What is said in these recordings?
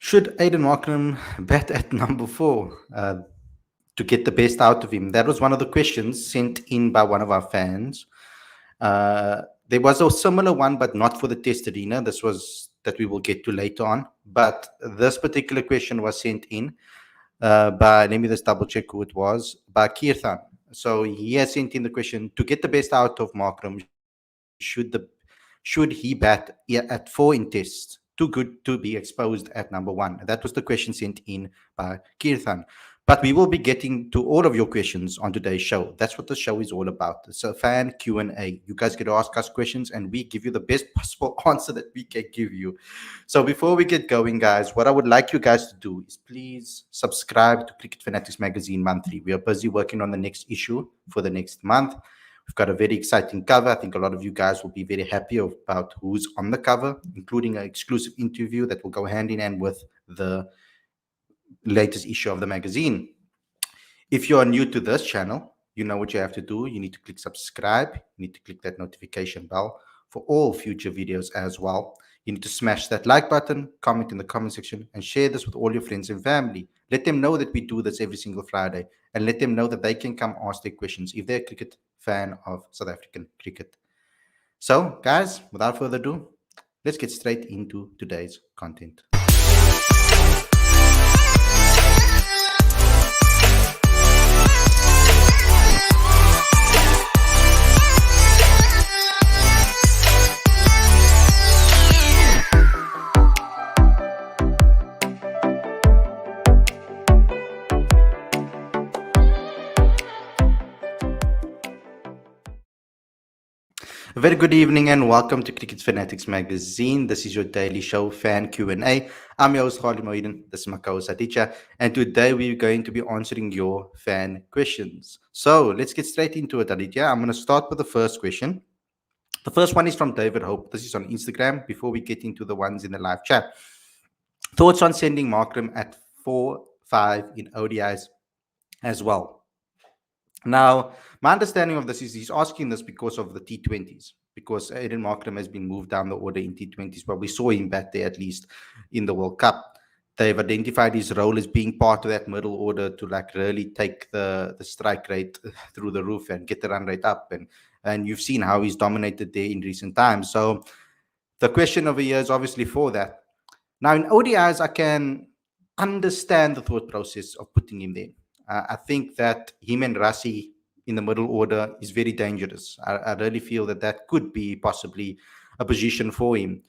Should Aiden Markram bat at number 4 to get the best out of him? That was one of the questions sent in by one of our fans. There was a similar one, but not for the test arena. This was that we will get to later on. But this particular question was sent in by, let me just double check who it was, by Kirtan. So he has sent in the question: to get the best out of Markram, should he bat at 4 in tests? Too good to be exposed at number 1. That was the question sent in by Kirtan. But we will be getting to all of your questions on today's show. That's what the show is all about. It's a fan Q&A. You guys get to ask us questions and we give you the best possible answer that we can give you. So before we get going, guys, what I would like you guys to do is please subscribe to Cricket Fanatics Magazine Monthly. We are busy working on the next issue for the next month. We've got a very exciting cover. I think a lot of you guys will be very happy about who's on the cover, including an exclusive interview that will go hand in hand with the latest issue of the magazine. If you are new to this channel, you know what you have to do. You need to click subscribe. You need to click that notification bell for all future videos as well. You need to smash that like button, comment in the comment section, and share this with all your friends and family. Let them know that we do this every single Friday, and let them know that they can come ask their questions if they're a cricket fan of South African cricket. So, guys, without further ado, let's get straight into today's content. A very good evening and welcome to Cricket Fanatics Magazine. This is your daily show, Fan Q&A. I'm your host, Aiden. This is my co-host, Aditya. And today we're going to be answering your fan questions. So let's get straight into it, Aditya. I'm going to start with the first question. The first one is from David Hope. This is on Instagram. Before we get into the ones in the live chat. Thoughts on sending Markram at 4-5 in ODIs as well? Now, my understanding of this is he's asking this because of the T20s, because Aiden Markram has been moved down the order in T20s, but we saw him bat there at least in the World Cup. They've identified his role as being part of that middle order to like really take the strike rate through the roof and get the run rate up. And you've seen how he's dominated there in recent times. So the question over here is obviously for that. Now, in ODIs, I can understand the thought process of putting him there. I think that him and Rassie in the middle order is very dangerous. I really feel that could be possibly a position for him.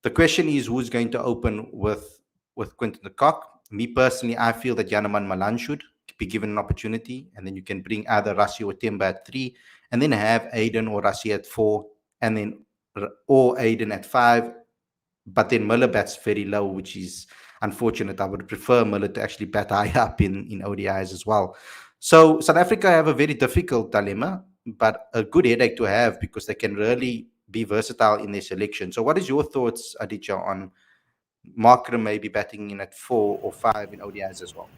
The question is who's going to open with Quinton de Kock. Me personally, I feel that Janneman Malan should be given an opportunity, and then you can bring either Rassie or Temba at 3, and then have Aiden or Rassie at 4, and then or Aiden at 5. But then Miller bats very low, which is unfortunate. I would prefer Miller to actually bat high up in ODIs as well. So South Africa have a very difficult dilemma, but a good headache to have because they can really be versatile in their selection. So what is your thoughts, Aditya, on Markram maybe batting in at 4 or 5 in ODIs as well?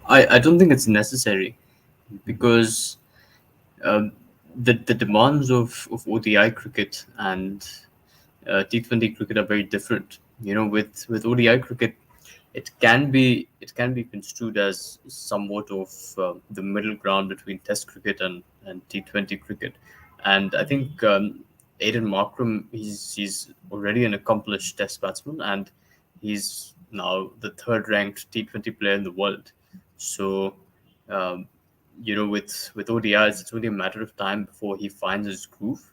I don't think it's necessary because the demands of ODI cricket and T20 cricket are very different. You know, with ODI cricket, it can be construed as somewhat of the middle ground between Test cricket and T20 cricket. And I think Aiden Markram, he's already an accomplished Test batsman, and he's now the third-ranked T20 player in the world. So, you know, with ODIs, it's only a matter of time before he finds his groove.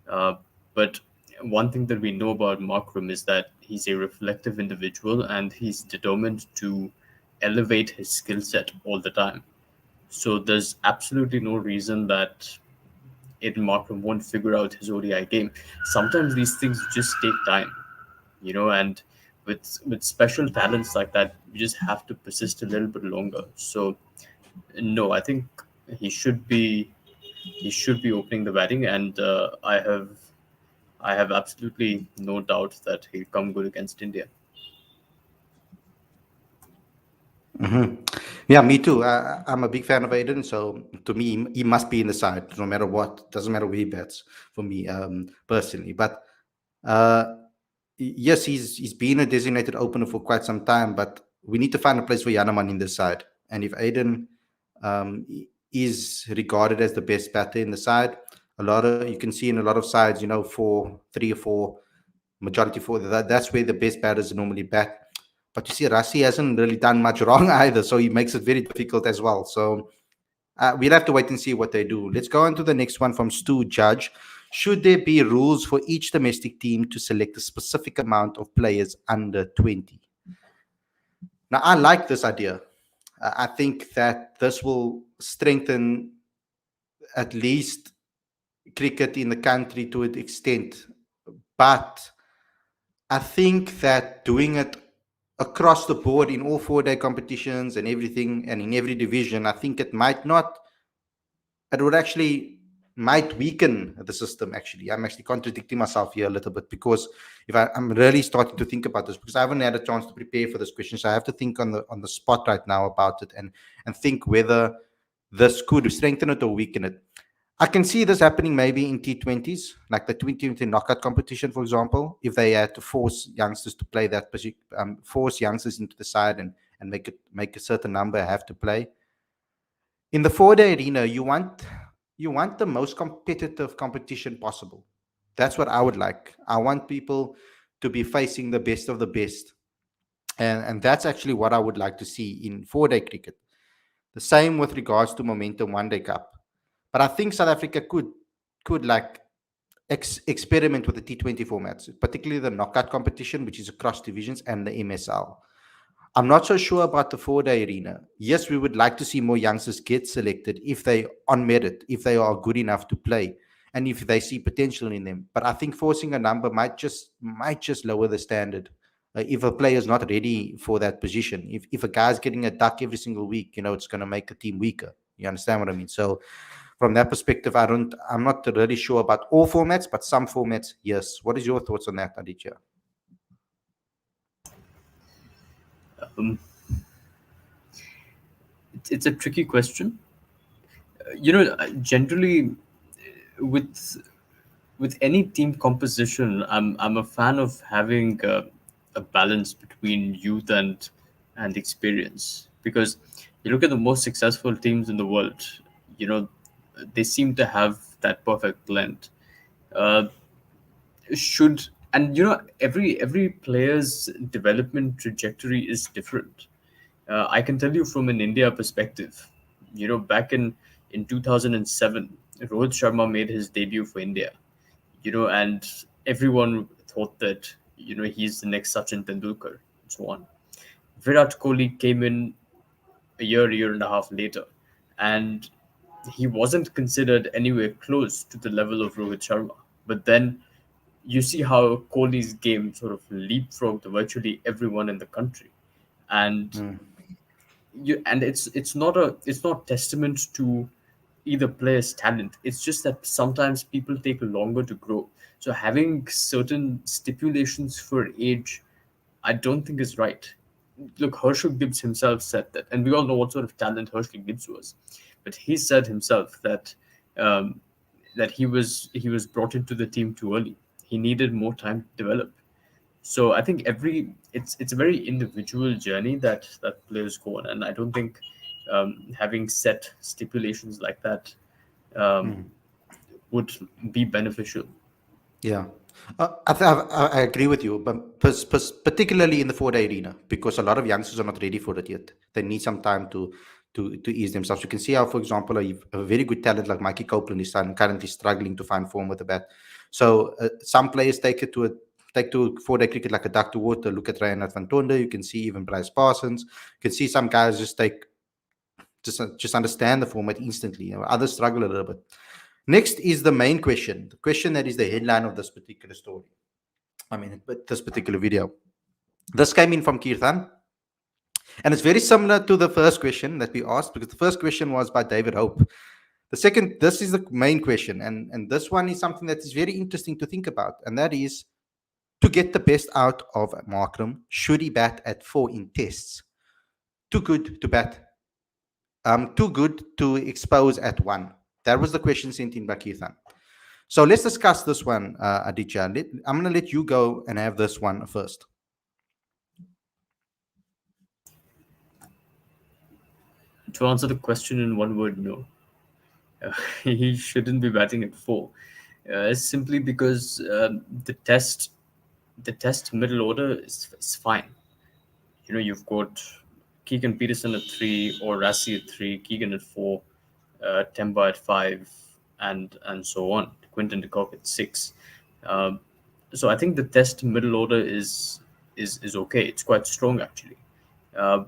But one thing that we know about Markram is that he's a reflective individual and he's determined to elevate his skill set all the time. So there's absolutely no reason that Aiden Markram won't figure out his ODI game. Sometimes these things just take time, you know, and with special talents like that, you just have to persist a little bit longer. So no, I think he should be opening the batting, and I have absolutely no doubt that he'll come good against India. Mm-hmm. Yeah, me too. I'm a big fan of Aiden, so to me, he must be in the side no matter what. Doesn't matter where he bats for me personally. But yes, he's been a designated opener for quite some time, but we need to find a place for Yanaman in this side. And if Aiden is regarded as the best batter in the side, a lot of you can see in a lot of sides, 4-3 or 4, majority four. That's where the best batters normally bat. But you see, Rassie hasn't really done much wrong either, so he makes it very difficult as well. So we'll have to wait and see what they do. Let's go on to the next one from Stu Judge. Should there be rules for each domestic team to select a specific amount of players under 20? Now, I like this idea. I think that this will strengthen at least cricket in the country to an extent. But I think that doing it across the board in all 4-day competitions and everything and in every division, I think it would actually might weaken the system. Actually, I'm actually contradicting myself here a little bit, because if I'm really starting to think about this, because I haven't had a chance to prepare for this question, so I have to think on the spot right now about it, and think whether this could strengthen it or weaken it. I can see this happening maybe in T20s, like the 2020 knockout competition, for example, if they had to force youngsters to play that position, force youngsters into the side, and make a certain number have to play. In the 4-day arena, you want the most competitive competition possible. That's what I would like. I want people to be facing the best of the best, and that's actually what I would like to see in 4-day cricket. The same with regards to Momentum 1-day Cup. But I think South Africa could like experiment with the T20 formats, particularly the knockout competition, which is across divisions, and the MSL. I'm not so sure about the 4-day arena. Yes, we would like to see more youngsters get selected if they on merit, if they are good enough to play, and if they see potential in them. But I think forcing a number might just lower the standard. If a player is not ready for that position, if a guy's getting a duck every single week, it's going to make a team weaker. You understand what I mean? So from that perspective, I'm not really sure about all formats, but some formats, yes. What is your thoughts on that, Aditya? Um, it's a tricky question. Generally, with with any team composition, I'm a fan of having a balance between youth and experience, because you look at the most successful teams in the world, you know, they seem to have that perfect blend. Uh, should and every player's development trajectory is different. I can tell you from an India perspective, back in 2007, Rohit Sharma made his debut for India, and everyone thought that, he's the next Sachin Tendulkar, and so on. Virat Kohli came in a year and a half later, and he wasn't considered anywhere close to the level of Rohit Sharma. But then you see how Kohli's game sort of leapfrogged virtually everyone in the country, and Mm, it's not testament to either player's talent. It's just that sometimes people take longer to grow. So having certain stipulations for age, I don't think is right. Look, Herschel Gibbs himself said that, and we all know what sort of talent Herschel Gibbs was, but he said himself that um, he was brought into the team too early. He needed more time to develop. So I think it's a very individual journey that players go on, and I don't think having set stipulations like that um, mm. would be beneficial. Yeah, I agree with you, but particularly in the 4-day arena, because a lot of youngsters are not ready for it yet. They need some time to ease themselves. You can see how, for example, a very good talent like Mikey Copeland is currently struggling to find form with the bat. So some players take to 4-day cricket like a duck to water. Look at Ryan van Tonder. You can see even Bryce Parsons. You can see some guys just understand the format instantly. Others struggle a little bit. Next is the main question, the question that is the headline of this particular story. I mean, but this particular video. This came in from Kirtan, and it's very similar to the first question that we asked, because the first question was by David Hope. The second, this is the main question, and this one is something that is very interesting to think about, and that is to get the best out of Markram. Should he bat at 4 in tests? Too good to bat. Too good to expose at 1. That was the question sent in by Kirtan. So let's discuss this one, Aditya. I'm going to let you go and have this one first. To answer the question in one word, no. He shouldn't be batting at four, simply because the test middle order is fine. You know, you've got Keegan Peterson at three, or Rassie at three, Keegan at four, Temba at five, and so on. Quinton de Kock at six. Um, so I think the test middle order is okay. It's quite strong actually. Uh,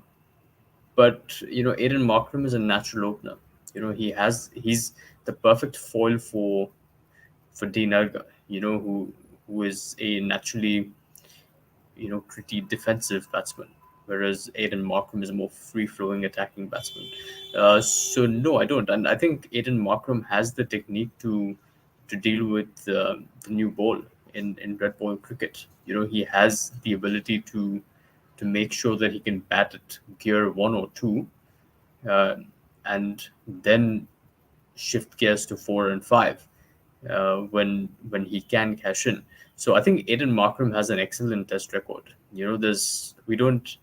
but you know, Aiden Markram is a natural opener. You know, he's the perfect foil for Dean Elgar. You know, who is a naturally, you know, pretty defensive batsman, whereas Aiden Markram is a more free flowing attacking batsman. So no, I don't, and I think Aiden Markram has the technique to deal with the new ball in red ball cricket. You know, he has the ability to make sure that he can bat at gear one or two, uh, and then shift gears to four and five when he can cash in. So I think Aiden Markram has an excellent test record. You know, there's we don't.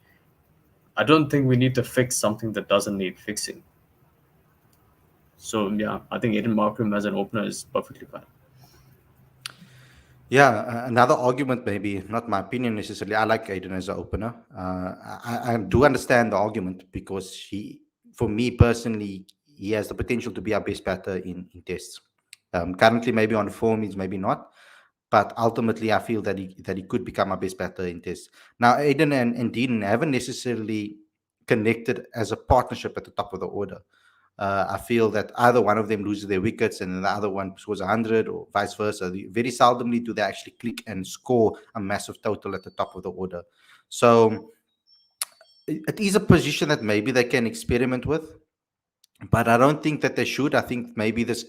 I don't think we need to fix something that doesn't need fixing. So yeah, I think Aiden Markram as an opener is perfectly fine. Yeah, another argument, maybe not my opinion necessarily. I like Aiden as an opener. I do understand the argument because for me personally, he has the potential to be our best batter in tests. Currently, maybe on form, he's maybe not, but ultimately, I feel that he could become our best batter in tests. Now, Aiden and Dean haven't necessarily connected as a partnership at the top of the order. I feel that either one of them loses their wickets and the other one scores 100 or vice versa. Very seldomly do they actually click and score a massive total at the top of the order. So it is a position that maybe they can experiment with, but I don't think that they should. I think maybe this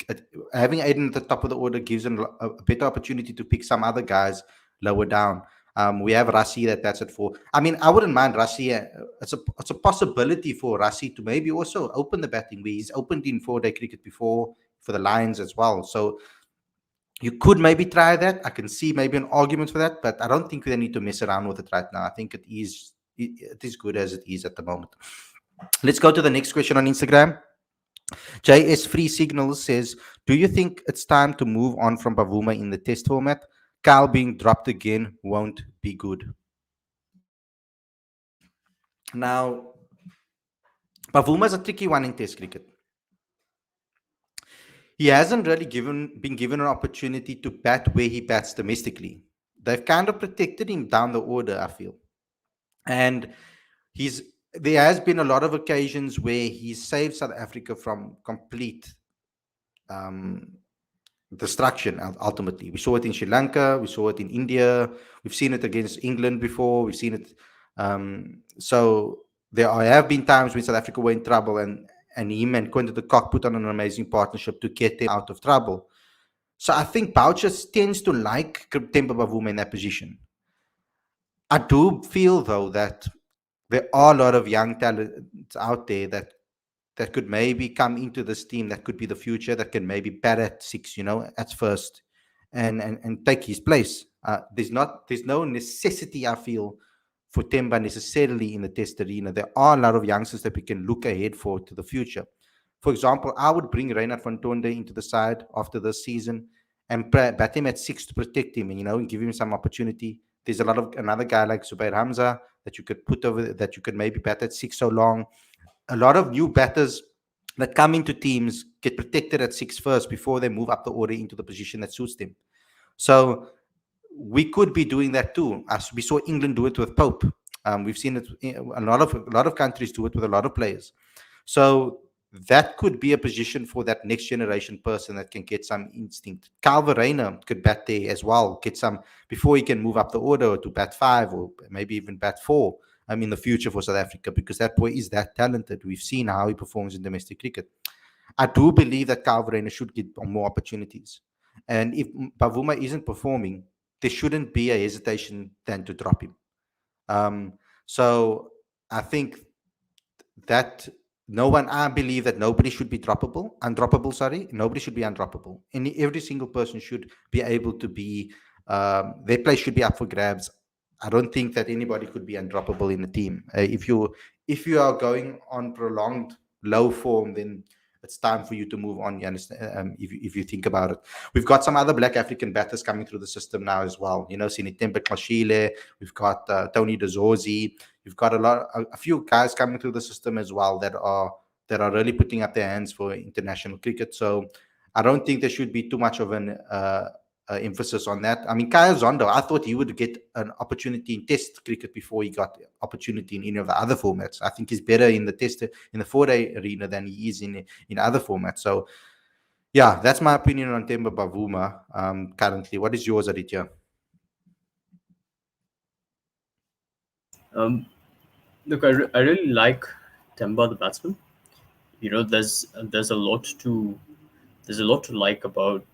uh, having Aiden at the top of the order gives them a better opportunity to pick some other guys lower down. We have Rassie that's at four. I mean, I wouldn't mind Rassie. It's a possibility for Rassie to maybe also open the batting where he's opened in 4-day cricket before for the Lions as well. So you could maybe try that. I can see maybe an argument for that, but I don't think they need to mess around with it right now. I think it is good as it is at the moment. Let's go to the next question on Instagram. JS Free Signals says, do you think it's time to move on from Bavuma in the test format? Cal being dropped again won't be good. Now, Bavuma is a tricky one in test cricket. He hasn't really been given an opportunity to bat where he bats domestically. They've kind of protected him down the order, I feel. And he's there has been a lot of occasions where he's saved South Africa from complete um, destruction. Ultimately, we saw it in Sri Lanka, we saw it in India, we've seen it against England before, we've seen it. So have been times when South Africa were in trouble, and him and Quinton de Kock put on an amazing partnership to get them out of trouble. So I think Boucher tends to like Temba Bavuma in that position. I do feel though that there are a lot of young talents out there that could maybe come into this team that could be the future, that can maybe bat at six, at first, and take his place. There's no necessity, I feel, for Temba necessarily in the test arena. There are a lot of youngsters that we can look ahead for to the future. For example, I would bring Reinhard van Tonde into the side after this season and bat him at six to protect him, and give him some opportunity. There's a lot of another guy like Zubair Hamza that you could put over, that you could maybe bat at six so long. A lot of new batters that come into teams get protected at six first before they move up the order into the position that suits them. So we could be doing that too. As we saw England do it with Pope. We've seen it. A lot of countries do it with a lot of players. So that could be a position for that next generation person that can get some instinct. Calvin Rayner could bat there as well, get some before he can move up the order to bat five or maybe even bat four. In the future for South Africa, because that boy is that talented. We've seen how he performs in domestic cricket. I do believe that Calvin Rayner should get more opportunities. And if Bavuma isn't performing, there shouldn't be a hesitation than to drop him. So I think that no one, I believe that nobody should be undroppable, sorry. Nobody should be undroppable. Every single person should be able to be, their place should be up for grabs. I don't think that anybody could be undroppable in a team. If you are going on prolonged low form, then it's time for you to move on. You understand? If you think about it, we've got some other Black African batters coming through the system now as well. Temba Klashile, we've got Tony DeZorzi. You've got a few guys coming through the system as well that are really putting up their hands for international cricket. So I don't think there should be too much of an emphasis on that. I mean, Kyle Zondo, I thought he would get an opportunity in Test cricket before he got the opportunity in any of the other formats. I think he's better in the 4-day arena than he is in other formats. So yeah, that's my opinion on Temba Bavuma currently. What is yours, Aditya? Um, Look, I really like Temba the batsman. There's a lot to like about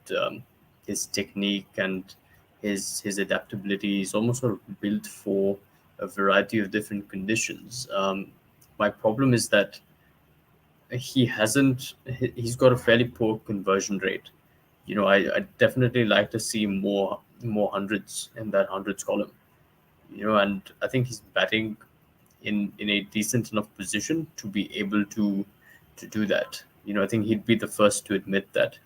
his technique and his adaptability. He's almost sort of built for a variety of different conditions. My problem is that he's got a fairly poor conversion rate. I definitely like to see more hundreds in that hundreds column. And I think he's batting in a decent enough position to be able to do that. I think he'd be the first to admit that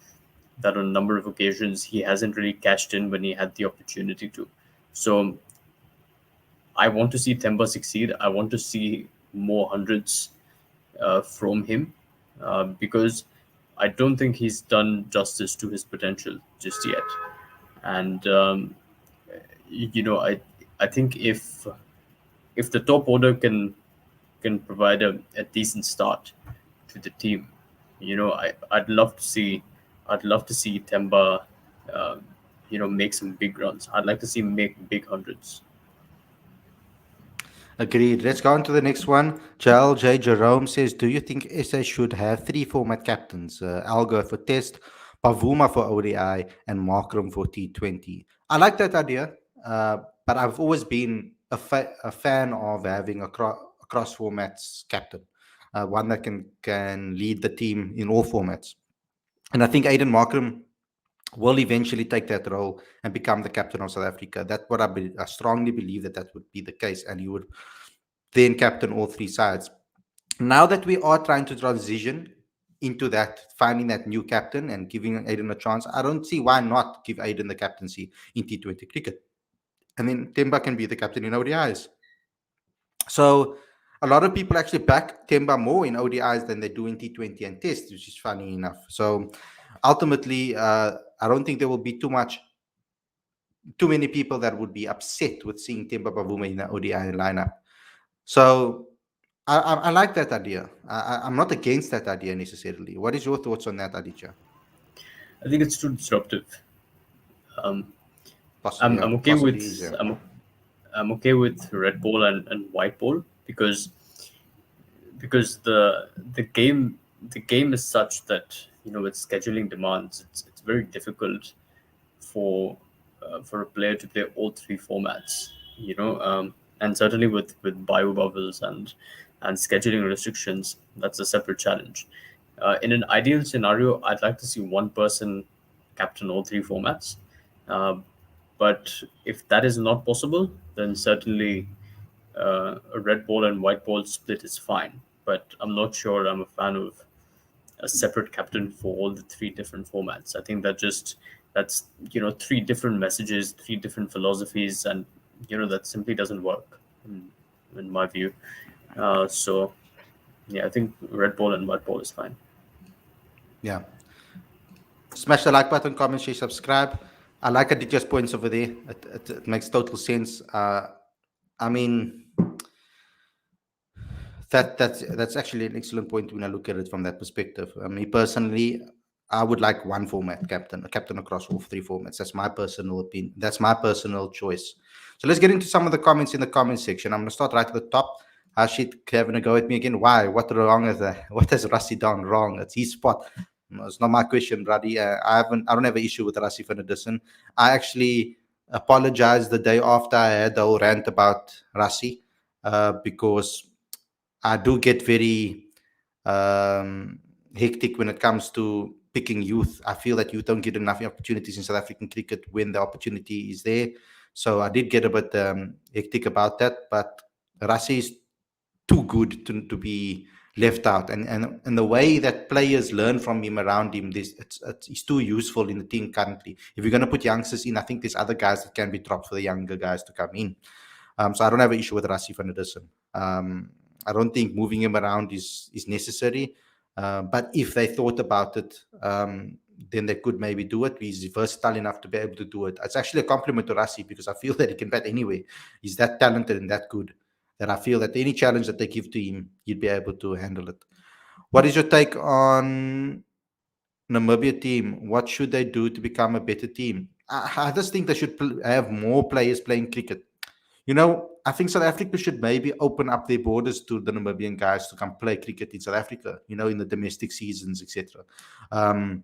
on a number of occasions he hasn't really cashed in when he had the opportunity to. So I want to see Temba succeed. I want to see more hundreds from him because I don't think he's done justice to his potential just yet. And I think if the top order can provide a decent start to the team, I'd love to see Temba, make some big runs. I'd like to see him make big hundreds. Agreed. Let's go on to the next one. Joel J. Jerome says, do you think SA should have three format captains? Algo for Test, Bavuma for ODI, and Markram for T20. I like that idea, but I've always been a fan of having a cross formats captain, one that can lead the team in all formats. And I think Aiden Markram will eventually take that role and become the captain of South Africa. That's what I strongly believe that would be the case, and he would then captain all three sides. Now that we are trying to transition into that, finding that new captain and giving Aiden a chance, I don't see why not give Aiden the captaincy in T20 cricket. And then Temba can be the captain in ODIs. So a lot of people actually back Temba more in ODIs than they do in T20 and Test, which is funny enough. So ultimately, I don't think there will be too many people that would be upset with seeing Temba Bavuma in the ODI lineup. So I like that idea. I'm not against that idea necessarily. What is your thoughts on that, Aditya? I think it's too disruptive. Um, Possibly, I'm yeah, I'm okay possibly with is, yeah. I'm okay with red ball and white ball because the game is such that with scheduling demands, it's very difficult for a player to play all three formats. And certainly with bio bubbles and scheduling restrictions, that's a separate challenge. In an ideal scenario, I'd like to see one person captain all three formats. Uh, but if that is not possible, then certainly a red ball and white ball split is fine. But I'm not sure I'm a fan of a separate captain for all the three different formats. I think that's three different messages, three different philosophies, and that simply doesn't work in my view. So yeah, I think red ball and white ball is fine. Yeah. Smash the like button, comment, share, subscribe. I like Aditya's points over there. It makes total sense. I mean, that's actually an excellent point when I look at it from that perspective. Me personally, I would like one format captain, a captain across all three formats. That's my personal opinion. That's my personal choice. So let's get into some of the comments in the comment section. I'm gonna start right at the top. Hashit having a go at me again. Why? What wrong is that? What has Rassie done wrong? It's his spot. No, it's not my question, Brady. I don't have an issue with Rassie for Dussen. I actually apologized the day after I had the whole rant about Rassie because I do get very um, hectic when it comes to picking youth. I feel that youth don't get enough opportunities in South African cricket when the opportunity is there. So I did get a bit hectic about that, but Rassie is too good to be left out. And the way that players learn from him around him, he's too useful in the team currently. If you're going to put youngsters in, I think there's other guys that can be dropped for the younger guys to come in. So I don't have an issue with Rassie van der Dussen. I don't think moving him around is necessary. But if they thought about it, then they could maybe do it. He's versatile enough to be able to do it. It's actually a compliment to Rassie because I feel that he can bat anyway. He's that talented and that good that I feel that any challenge that they give to him, he'd be able to handle it. What is your take on Namibia team? What should they do to become a better team? I just think they should have more players playing cricket. I think South Africa should maybe open up their borders to the Namibian guys to come play cricket in South Africa, in the domestic seasons, etc. Um,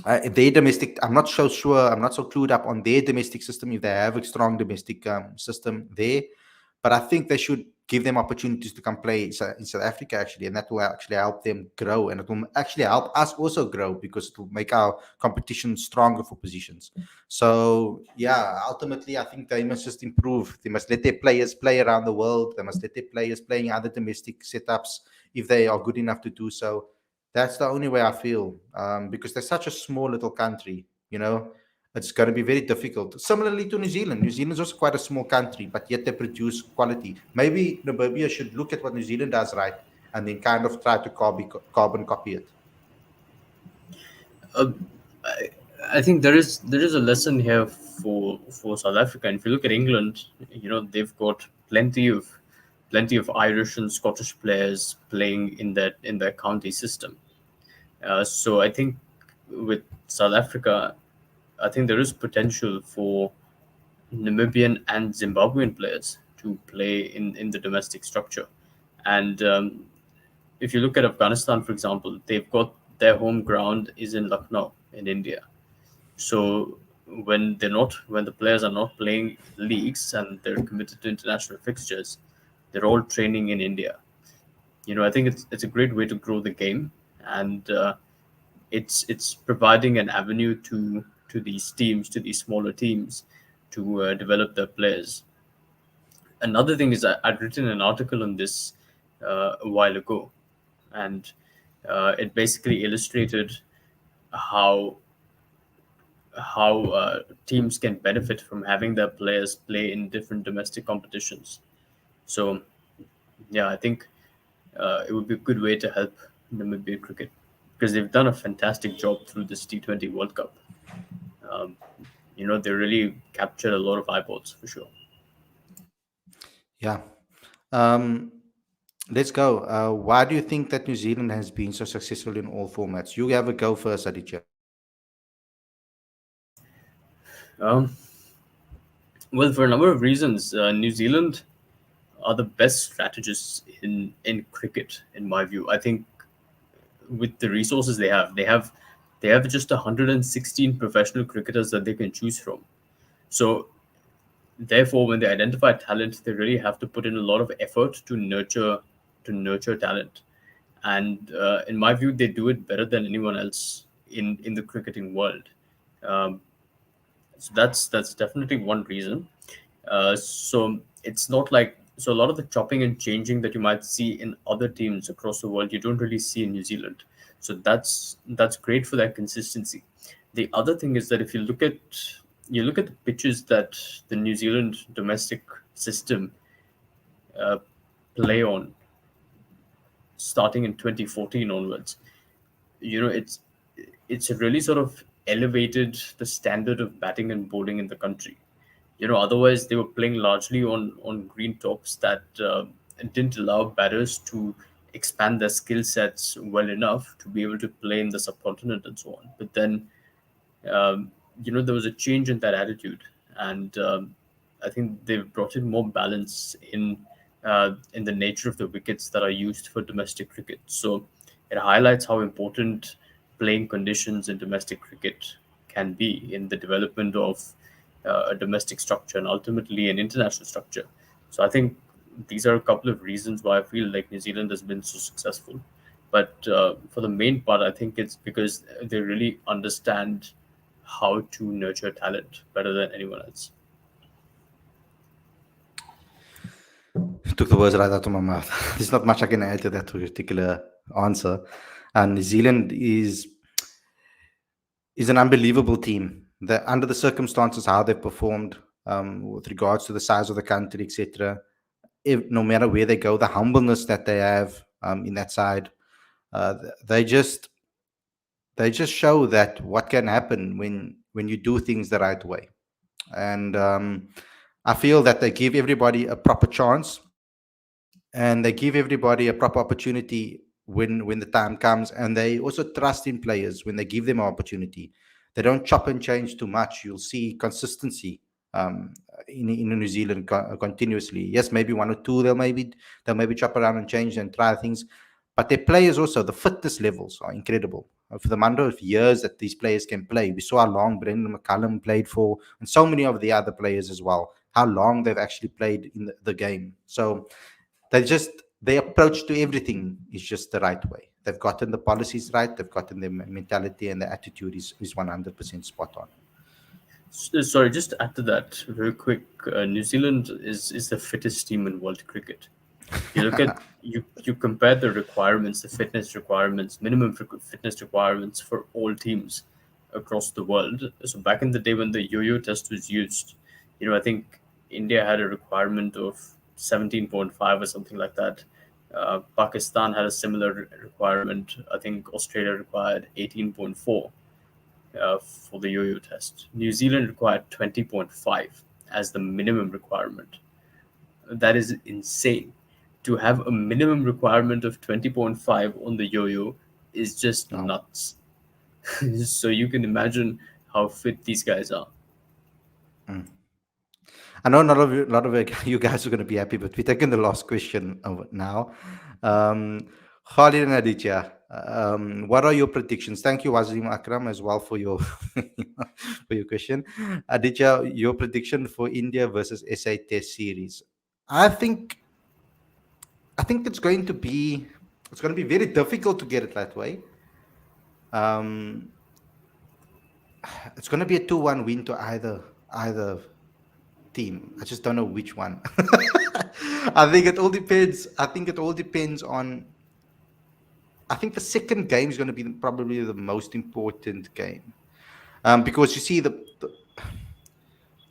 their domestic, I'm not so sure, I'm not so clued up on their domestic system if they have a strong domestic system there. But I think they should give them opportunities to come play in South Africa, actually, and that will actually help them grow, and it will actually help us also grow because it will make our competition stronger for positions. So, yeah, ultimately, I think they must just improve. They must let their players play around the world. They must let their players play in other domestic setups if they are good enough to do so. That's the only way I feel, because they're such a small little country, it's going to be very difficult. Similarly to New Zealand. New Zealand is also quite a small country, but yet they produce quality. Maybe Namibia should look at what New Zealand does right and then kind of try to carbon copy it. Uh, I, I think there is a lesson here for South Africa. And if you look at England, they've got plenty of Irish and Scottish players playing in their county system. So I think with South Africa, I think there is potential for Namibian and Zimbabwean players to play in the domestic structure. And if you look at Afghanistan, for example, they've got their home ground is in Lucknow in India. So when the players are not playing leagues and they're committed to international fixtures, they're all training in India. I think it's a great way to grow the game, and it's providing an avenue to these teams, to these smaller teams, to develop their players. Another thing is I'd written an article on this a while ago, and it basically illustrated how teams can benefit from having their players play in different domestic competitions. So yeah, I think it would be a good way to help Namibia cricket because they've done a fantastic job through this T20 World Cup. Um, they really captured a lot of eyeballs for sure. Yeah. Um, let's go. Why do you think that New Zealand has been so successful in all formats? You have a go first, Aditya. Um, well, for a number of reasons, New Zealand are the best strategists in cricket, in my view. I think with the resources they have just 116 professional cricketers that they can choose from. So therefore, when they identify talent, they really have to put in a lot of effort to nurture talent. And in my view, they do it better than anyone else in the cricketing world. Um, so that's definitely one reason. So it's not like so a lot of the chopping and changing that you might see in other teams across the world, you don't really see in New Zealand. So that's great for that consistency. The other thing is that if you look at the pitches that the New Zealand domestic system uh, play on, starting in 2014 onwards, it's really sort of elevated the standard of batting and bowling in the country. Otherwise they were playing largely on green tops that didn't allow batters to expand their skill sets well enough to be able to play in the subcontinent and so on. But then there was a change in that attitude, and I think they've brought in more balance in the nature of the wickets that are used for domestic cricket. So it highlights how important playing conditions in domestic cricket can be in the development of a domestic structure and ultimately an international structure. So I think these are a couple of reasons why I feel like New Zealand has been so successful. But for the main part, I think it's because they really understand how to nurture talent better than anyone else. Took the words right out of my mouth. There's not much I can add to that particular answer. And New Zealand is an unbelievable team. Under the circumstances, how they've performed with regards to the size of the country, etc. No matter where they go, the humbleness that they have in that side, uh, they just they just show that what can happen when you do things the right way. And I feel that they give everybody a proper chance, and they give everybody a proper opportunity when the time comes, and they also trust in players when they give them an opportunity. They don't chop and change too much. You'll see consistency um, in New Zealand continuously. Yes, maybe one or two they'll maybe chop around and change and try things, but their players also, the fitness levels are incredible. For the number of years that these players can play, we saw how long Brendan McCullum played for, and so many of the other players as well, how long they've actually played in the game. So they just their approach to everything is just the right way. They've gotten the policies right. They've gotten the mentality, and the attitude is 100% spot on. Sorry, just to add to that very quick. New Zealand is the fittest team in world cricket. You look at you compare the requirements, the fitness requirements, minimum fitness requirements for all teams across the world. So back in the day when the yo-yo test was used, I think India had a requirement of 17.5 or something like that. Pakistan had a similar requirement. I think Australia required 18.4 for the yo-yo test. New Zealand required 20.5 as the minimum requirement. That is insane. To have a minimum requirement of 20.5 on the yo-yo is just Oh. nuts. So you can imagine how fit these guys are. Mm. I know not of you, a lot of you guys are going to be happy, but we're taking the last question now. Khalid and Aditya, what are your predictions? Thank you, Wazim Akram, as well for your for your question. Aditya, your prediction for India versus SA Test series. I think I think it's going to be very difficult to get it that way. Um, it's going to be a 2-1 win to either team. I just don't know which one. I think it all depends. I think it all depends on. I think the second game is going to be probably the most important game, because you see the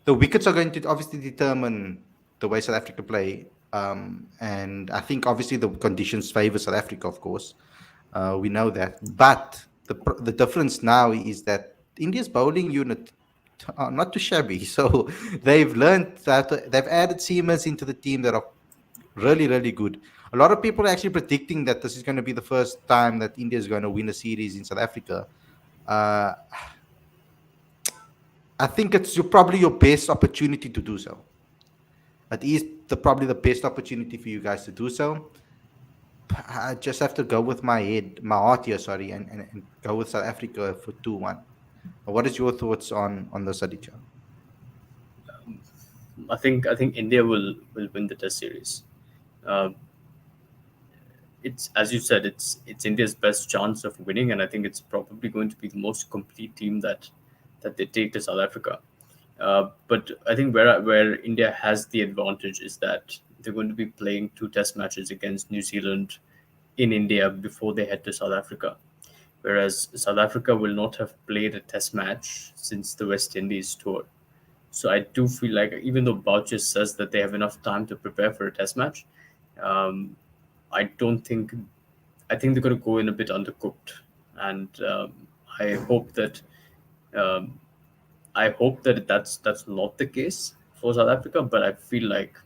wickets are going to obviously determine the way South Africa play, and I think obviously the conditions favour South Africa, of course. We know that, but the difference now is that India's bowling unit are not too shabby. So they've learned that they've added seamers into the team that are really, really good. A lot of people are actually predicting that this is going to be the first time that India is going to win a series in South Africa. Uh, I think it's probably your best opportunity to do so. It is probably the best opportunity for you guys to do so. I just have to go with my heart here, sorry, and go with South Africa for 2-1. What is your thoughts on this, Aditya? I think India will win the Test series. Uh, it's as you said, it's India's best chance of winning, and I think it's probably going to be the most complete team that they take to South Africa. But I think where India has the advantage is that they're going to be playing two Test matches against New Zealand in India before they head to South Africa, whereas South Africa will not have played a Test match since the West Indies tour. So I do feel like even though Boucher says that they have enough time to prepare for a Test match, um, I don't think I think they're going to go in a bit undercooked, and I hope that um, that's not the case for South Africa. But I feel like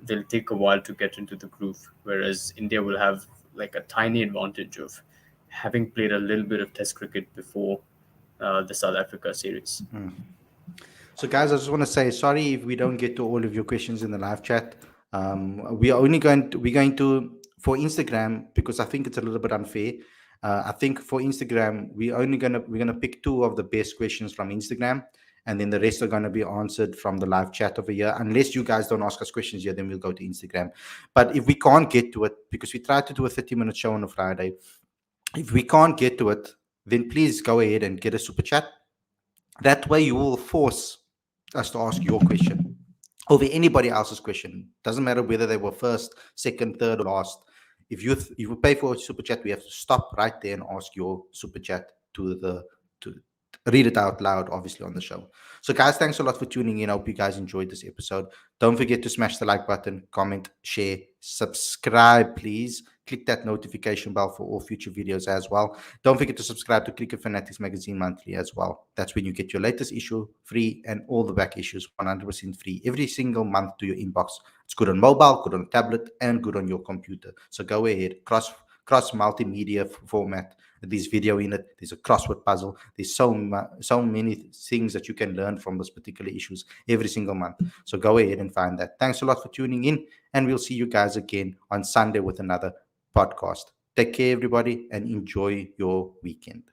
they'll take a while to get into the groove, whereas India will have like a tiny advantage of having played a little bit of Test cricket before the South Africa series. So, guys, I just want to say sorry if we don't get to all of your questions in the live chat. We are only going to for Instagram, because I think it's a little bit unfair. I think for Instagram we're gonna pick two of the best questions from Instagram, and then the rest are going to be answered from the live chat over here. Unless you guys don't ask us questions here, then we'll go to Instagram. But if we can't get to it, because we try to do a 30-minute show on a Friday, if we can't get to it, then please go ahead and get a super chat. That way you will force us to ask your question over anybody else's question. Doesn't matter whether they were first, second, third, or last. If you pay for a super chat, we have to stop right there and ask your super chat to read it out loud, obviously, on the show. So, guys, thanks a lot for tuning in. I hope you guys enjoyed this episode. Don't forget to smash the like button, comment, share, subscribe, please. Click that notification bell for all future videos as well. Don't forget to subscribe to Cricket Fanatics Magazine monthly as well. That's when you get your latest issue free and all the back issues 100% free every single month to your inbox. It's good on mobile, good on tablet, and good on your computer. So go ahead, cross multimedia format. There's video in it. There's a crossword puzzle. There's so many things that you can learn from those particular issues every single month. So go ahead and find that. Thanks a lot for tuning in, and we'll see you guys again on Sunday with another podcast. Take care, everybody, and enjoy your weekend.